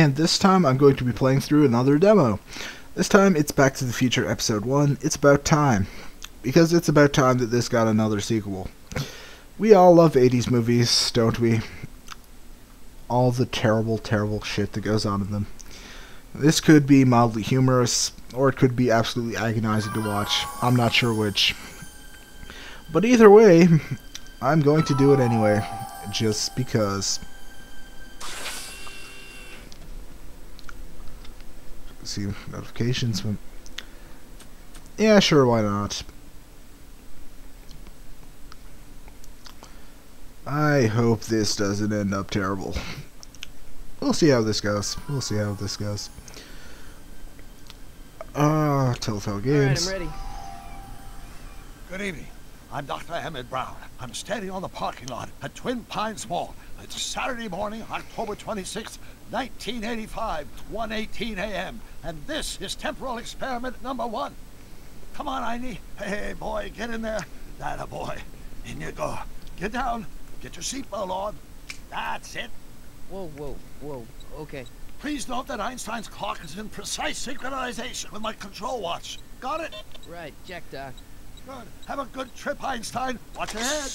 and this time I'm going to be playing through another demo. This time it's Back to the Future Episode 1, It's About Time. Because it's about time that this got another sequel. We all love 80s movies, don't we? All the terrible, terrible shit that goes on in them. This could be mildly humorous, or it could be absolutely agonizing to watch. I'm not sure which. But either way, I'm going to do it anyway, just because. See notifications from. Yeah, sure, why not? I hope this doesn't end up terrible. We'll see how this goes. Telltale Games. Alright, I'm ready. Good evening. I'm Dr. Emmett Brown. I'm standing on the parking lot at Twin Pines Mall. It's Saturday morning, October 26, 1985, 1:18 a.m. And this is temporal experiment number 1. Come on, Einie. Hey, boy, get in there. That a boy. In you go. Get down. Get your seatbelt on. That's it. Whoa, okay. Please note that Einstein's clock is in precise synchronization with my control watch. Got it? Right, check, Doc. Good. Have a good trip, Einstein. Watch your head.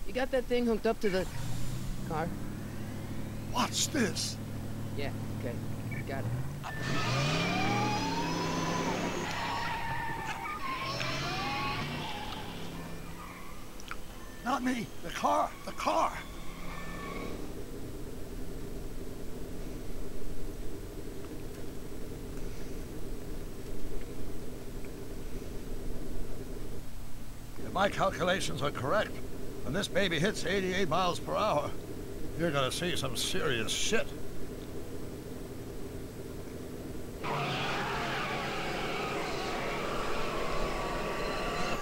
You got that thing hooked up to the car? Watch this. Yeah, okay. Got it. Not me. The car. If my calculations are correct, when this baby hits 88 miles per hour, you're gonna see some serious shit.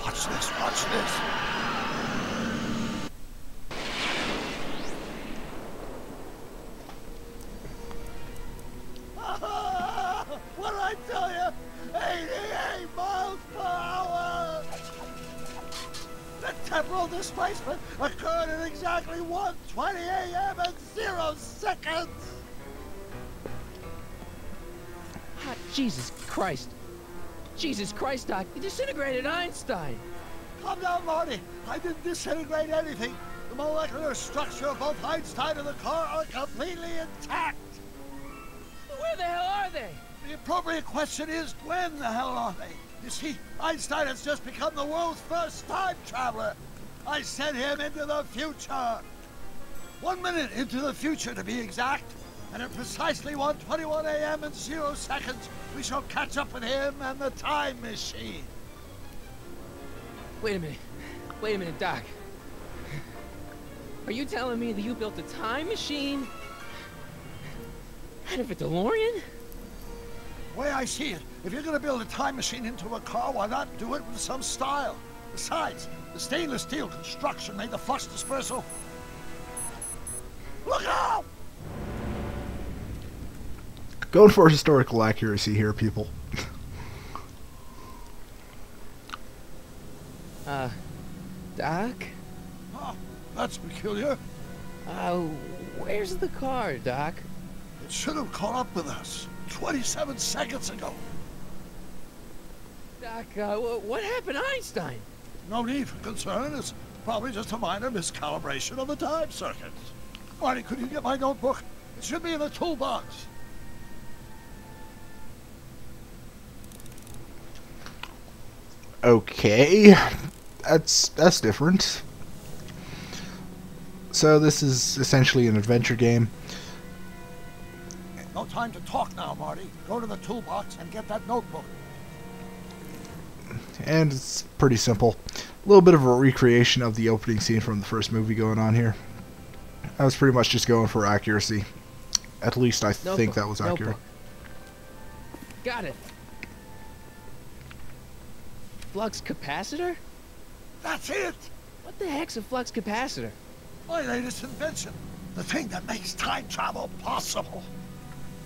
Watch this. What did I tell you? 88 miles per hour! The temporal displacement occurred at exactly 1:20 a.m. and 0 seconds! Ah, Jesus Christ, Doc. You disintegrated Einstein. Calm down, Marty. I didn't disintegrate anything. The molecular structure of both Einstein and the car are completely intact. Where the hell are they? The appropriate question is, when the hell are they? You see, Einstein has just become the world's first time traveler. I sent him into the future. 1 minute into the future, to be exact. And at precisely 1:21 a.m. and 0 seconds, we shall catch up with him and the time machine. Wait a minute, Doc. Are you telling me that you built a time machine out of a DeLorean? The way I see it, if you're gonna build a time machine into a car, why not do it with some style? Besides, the stainless steel construction made the flux dispersal. Look out! Going for historical accuracy here, people. Doc? Oh, that's peculiar. Where's the car, Doc? It should have caught up with us 27 seconds ago. Doc, what happened to Einstein? No need for concern. It's probably just a minor miscalibration of the time circuits. Marty, could you get my notebook? It should be in the toolbox. Okay, that's different. So this is essentially an adventure game. No time to talk now, Marty. Go to the toolbox and get that notebook. And it's pretty simple. A little bit of a recreation of the opening scene from the first movie going on here. I was pretty much just going for accuracy. At least I think that was accurate. Notebook. Got it. Flux capacitor? That's it! What the heck's a flux capacitor? My latest invention. The thing that makes time travel possible.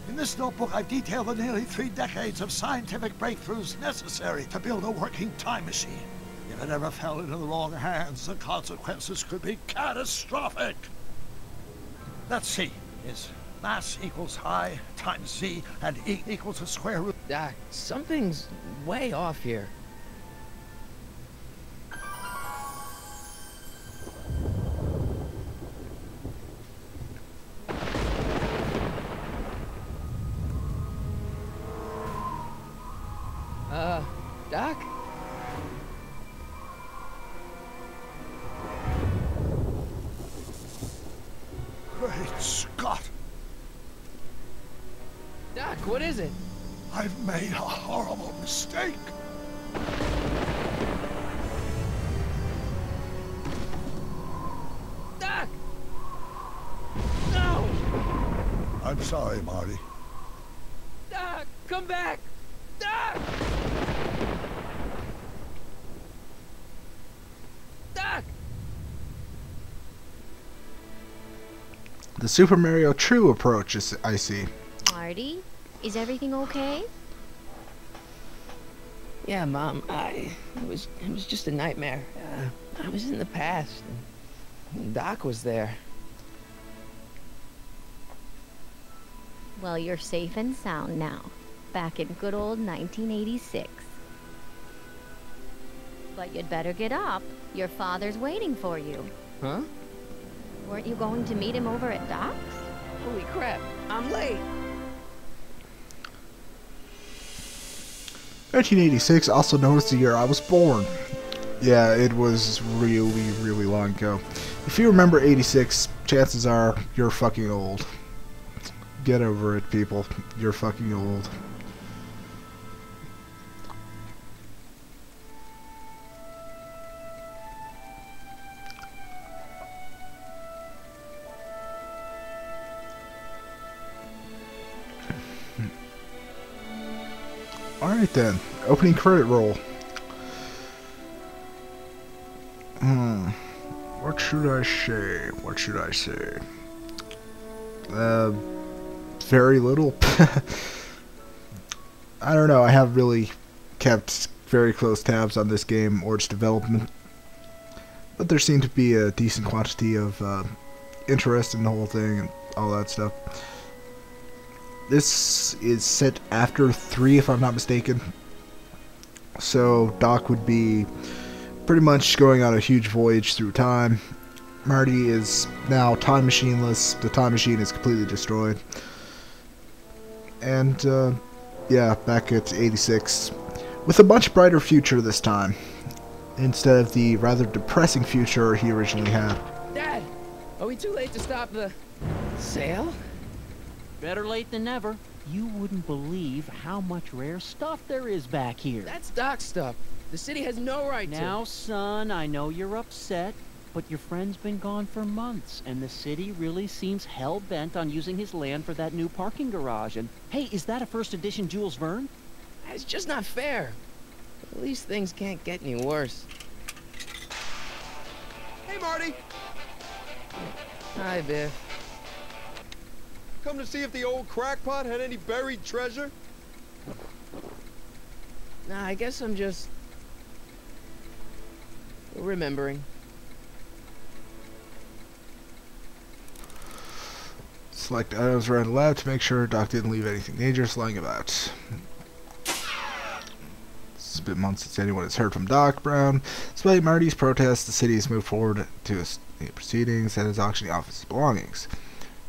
In this notebook, I've detailed the nearly 3 decades of scientific breakthroughs necessary to build a working time machine. If it ever fell into the wrong hands, the consequences could be catastrophic. Let's see. Is mass equals I times Z and E equals the square root? Doc, something's way off here. Doc? Great Scott! Doc, what is it? I've made a horrible mistake. Doc! No! I'm sorry, Marty. Doc, come back! Doc! Doc! The Super Mario True approach is, I see. Marty, is everything okay? Yeah, Mom, it was just a nightmare. I was in the past, and Doc was there. Well, you're safe and sound now. Back in good old 1986. But you'd better get up. Your father's waiting for you. Huh? Weren't you going to meet him over at Doc's? Holy crap, I'm late. 1986, also known as the year I was born. Yeah, it was really, really long ago. If you remember 86, chances are you're fucking old. Get over it, people. You're fucking old. Alright then, opening credit roll. What should I say? What should I say? Very little. I don't know, I have really kept very close tabs on this game or its development. But there seemed to be a decent quantity of interest in the whole thing and all that stuff. This is set after 3, if I'm not mistaken. So Doc would be pretty much going on a huge voyage through time. Marty is now time machineless. The time machine is completely destroyed. And, yeah, back at 86. With a much brighter future this time. Instead of the rather depressing future he originally had. Dad, are we too late to stop the sale? Better late than never. You wouldn't believe how much rare stuff there is back here. That's Doc's stuff. The city has no right to. Now, son, I know you're upset, but your friend's been gone for months, and the city really seems hell-bent on using his land for that new parking garage. And, hey, is that a first edition Jules Verne? It's just not fair. At least things can't get any worse. Hey, Marty! Hi, Biff. Come to see if the old crackpot had any buried treasure? Nah, I guess I'm just remembering. Select items around the lab to make sure Doc didn't leave anything dangerous lying about. It's been months since anyone has heard from Doc Brown. Despite Marty's protests, the city has moved forward to its proceedings and is auctioning off his belongings.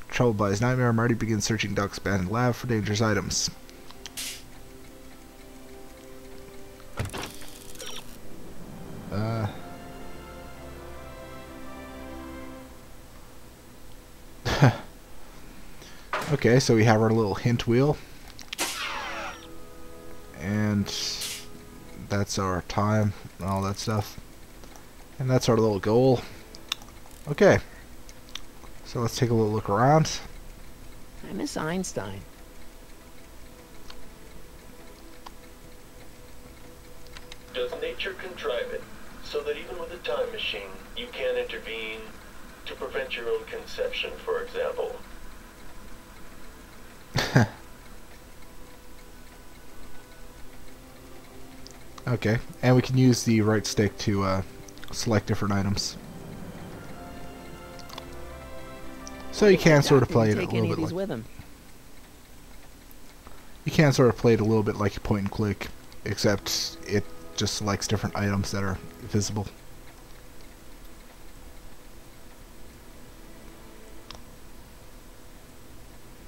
Troubled by his nightmare, Marty begins searching Doc's abandoned lab for dangerous items. Okay, so we have our little hint wheel. And that's our time and all that stuff. And that's our little goal. Okay. So let's take a little look around. I miss Einstein. Does nature contrive it so that even with a time machine, you can intervene to prevent your own conception, for example? Okay, and we can use the right stick to select different items. So you can sort of play it a little bit like... with him? You can sort of play it a little bit like point and click, except it just selects different items that are visible.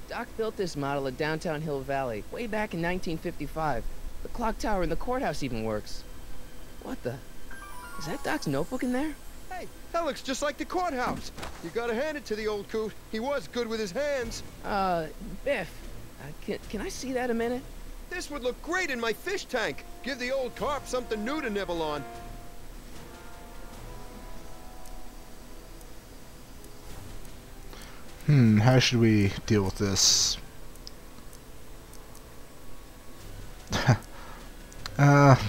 Doc built this model at downtown Hill Valley way back in 1955. The clock tower in the courthouse even works. What the? Is that Doc's notebook in there? Hey, that looks just like the courthouse. You gotta hand it to the old coot. He was good with his hands. Biff, can I see that a minute? This would look great in my fish tank. Give the old carp something new to nibble on. How should we deal with this?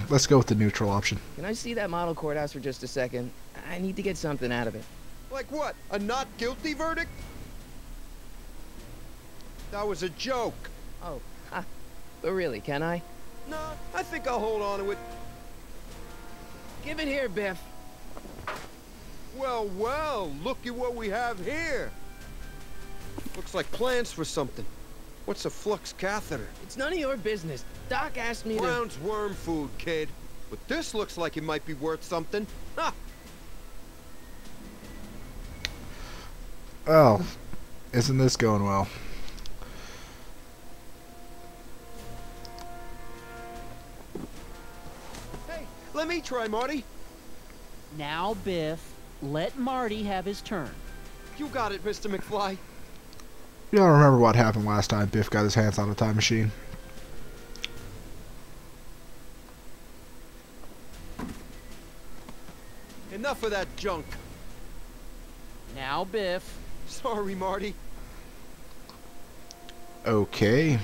Let's go with the neutral option. Can I see that model courthouse for just a second? I need to get something out of it. Like what? A not guilty verdict? That was a joke. Oh, ha. But really, can I? No, I think I'll hold on to it. Give it here, Biff. Well, well, look at what we have here. Looks like plans for something. What's a flux catheter? It's none of your business. Doc asked me to... Brown's worm food, kid. But this looks like it might be worth something. Ha! Oh, isn't this going well? Hey, let me try, Marty. Now, Biff, let Marty have his turn. You got it, Mr. McFly. You don't remember what happened last time Biff got his hands on a time machine. Enough of that junk. Now, Biff. Sorry, Marty. Okay.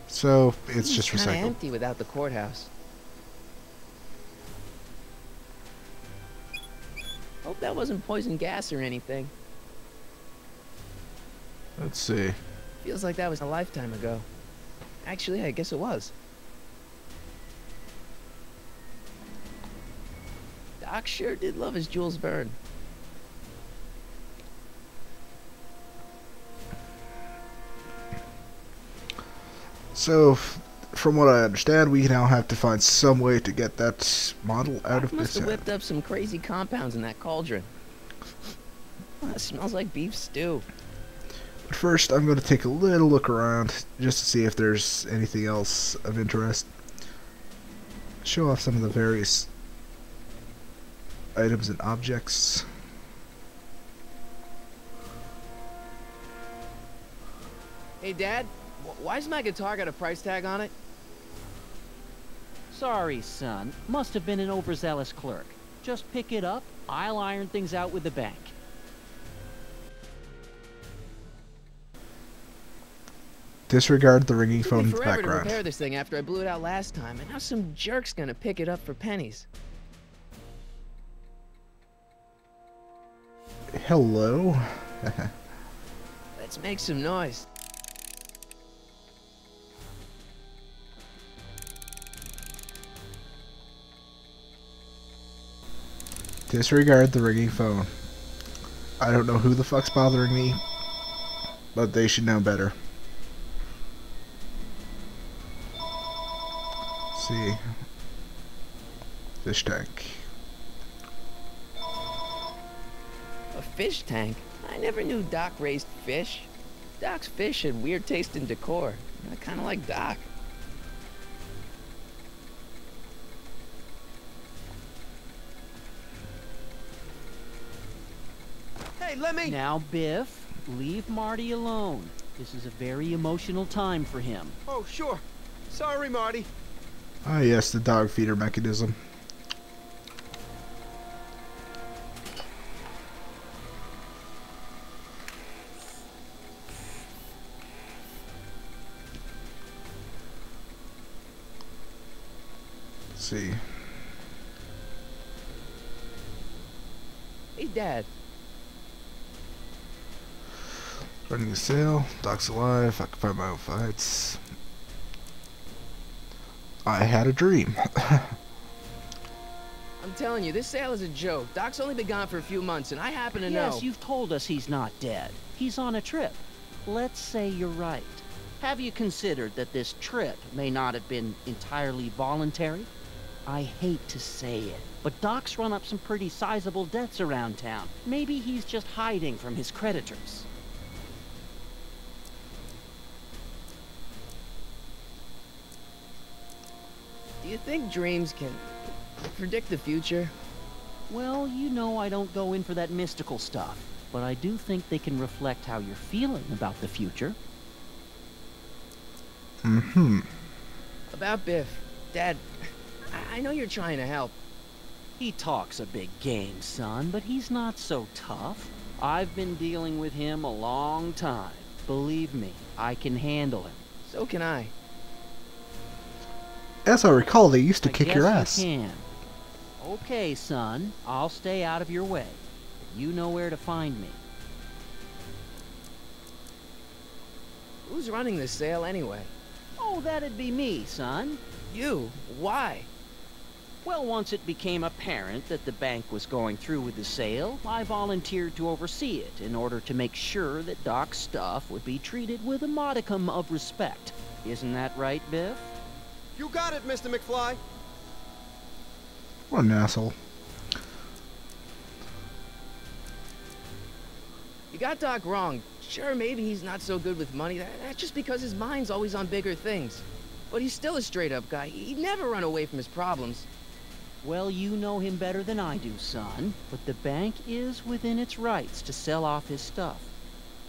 So, it's just kinda recycled. empty without the courthouse. Hope that wasn't poison gas or anything. Let's see. Feels like that was a lifetime ago. Actually, I guess it was. Doc sure did love his Jules Verne. So, from what I understand, we now have to find some way to get that model out of Must this. have whipped up some crazy compounds in that cauldron. It smells like beef stew. But first, I'm going to take a little look around just to see if there's anything else of interest. Show off some of the various items and objects. Hey, Dad, why's my guitar got a price tag on it? Sorry, son. Must have been an overzealous clerk. Just pick it up. I'll iron things out with the bank. Disregard the ringing phone in Took the me forever to background. repair this thing after I blew it out last time, and now some jerk's gonna pick it up for pennies. Hello? Let's make some noise. Disregard the ringing phone. I don't know who the fuck's bothering me, but they should know better. Let's see. Fish tank. A fish tank? I never knew Doc raised fish. Doc's fish had weird taste in decor. I kinda like Doc. Hey, let me... Now, Biff, leave Marty alone. This is a very emotional time for him. Oh, sure. Sorry, Marty. Ah yes, the dog feeder mechanism. Let's see. Hey, Dad. Running a sale. Doc's alive. I can fight my own fights. I had a dream. I'm telling you, this sale is a joke. Doc's only been gone for a few months, and I happen to know. Yes, you've told us he's not dead. He's on a trip. Let's say you're right. Have you considered that this trip may not have been entirely voluntary? I hate to say it, but Doc's run up some pretty sizable debts around town. Maybe he's just hiding from his creditors. Do you think dreams can predict the future? Well, you know I don't go in for that mystical stuff, but I do think they can reflect how you're feeling about the future. Mm-hmm. About Biff. Dad, I know you're trying to help. He talks a big game, son, but he's not so tough. I've been dealing with him a long time. Believe me, I can handle him. So can I. As I recall, they used to kick your I ass. guess you can. Okay, son, I'll stay out of your way. You know where to find me. Who's running this sale anyway? Oh, that'd be me, son. You? Why? Well, once it became apparent that the bank was going through with the sale, I volunteered to oversee it in order to make sure that Doc's stuff would be treated with a modicum of respect. Isn't that right, Biff? You got it, Mr. McFly. What an asshole. You got Doc wrong. Sure, maybe he's not so good with money. That's just because his mind's always on bigger things. But he's still a straight-up guy. He'd never run away from his problems. Well, you know him better than I do, son. But the bank is within its rights to sell off his stuff.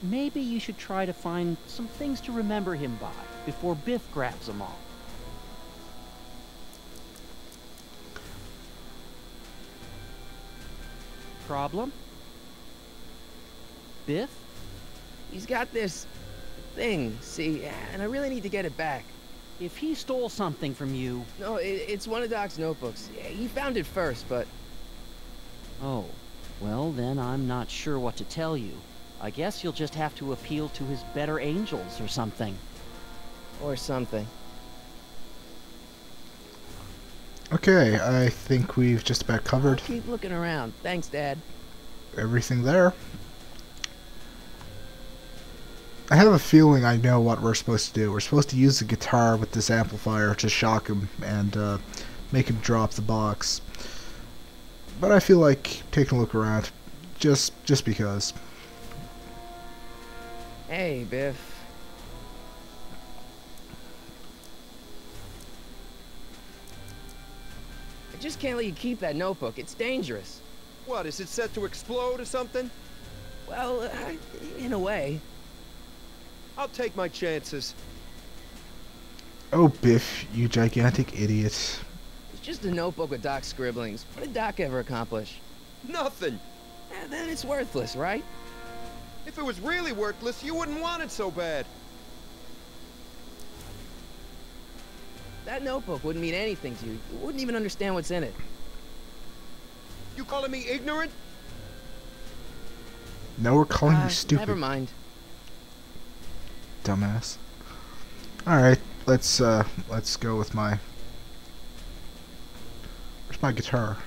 Maybe you should try to find some things to remember him by before Biff grabs them all. Problem? Biff? He's got this thing, see, and I really need to get it back. If he stole something from you... No, it's one of Doc's notebooks. He found it first, but... Oh, well then I'm not sure what to tell you. I guess you'll just have to appeal to his better angels or something. Or something. Okay, I think we've just about covered I'll keep looking around. Thanks, Dad. everything there. I have a feeling I know what we're supposed to do. We're supposed to use the guitar with this amplifier to shock him and make him drop the box. But I feel like taking a look around, just because. Hey, Biff. I just can't let you keep that notebook. It's dangerous. What, is it set to explode or something? Well, in a way. I'll take my chances. Oh, Biff, you gigantic idiot. It's just a notebook with Doc's scribblings. What did Doc ever accomplish? Nothing. Then it's worthless, right? If it was really worthless, you wouldn't want it so bad. That notebook wouldn't mean anything to you. You wouldn't even understand what's in it. You calling me ignorant? No, we're calling you stupid. Never mind. Dumbass. Alright, let's go with my... Where's my guitar?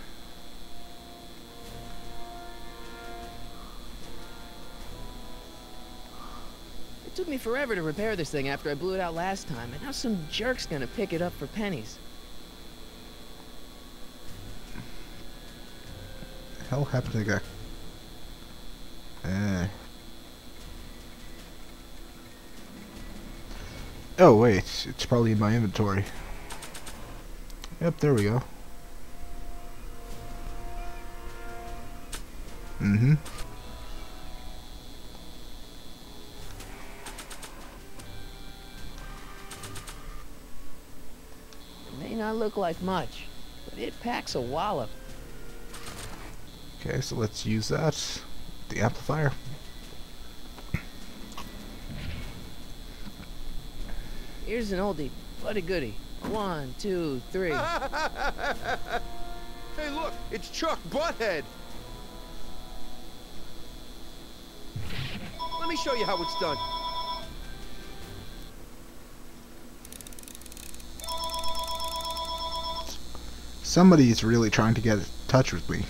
It took me forever to repair this thing after I blew it out last time, and now some jerk's gonna pick it up for pennies. The hell happened to that? Oh wait, it's probably in my inventory. Yep, there we go. Mm-hmm. It may not look like much, but it packs a wallop. Okay, so let's use that. The amplifier. Here's an oldie, but a goodie. 1, 2, 3. Hey, look, it's Chuck Butthead. Let me show you how it's done. Somebody's really trying to get in touch with me.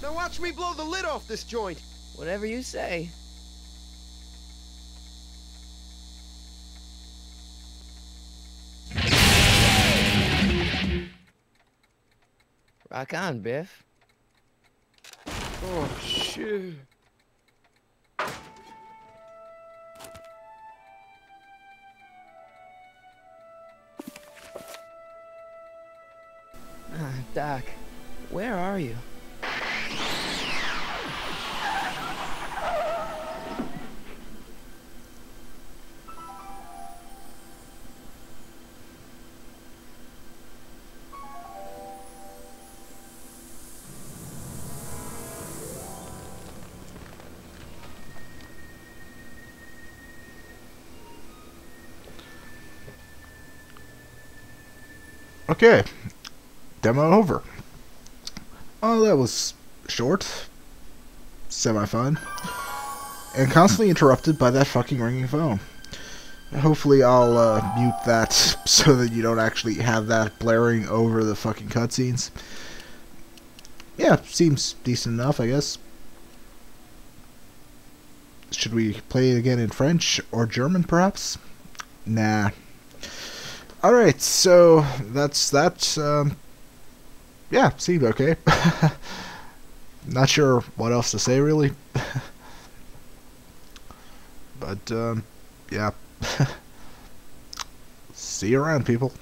Now watch me blow the lid off this joint. Whatever you say. Rock on, Biff. Oh, shit. Doc, where are you? Okay, demo over. Oh, that was short, semi-fun, and constantly interrupted by that fucking ringing phone. Hopefully I'll mute that so that you don't actually have that blaring over the fucking cutscenes. Yeah, seems decent enough, I guess. Should we play it again in French or German, perhaps? Nah. Alright, so that's that. Yeah, seemed okay. Not sure what else to say, really. But, yeah. See you around, people.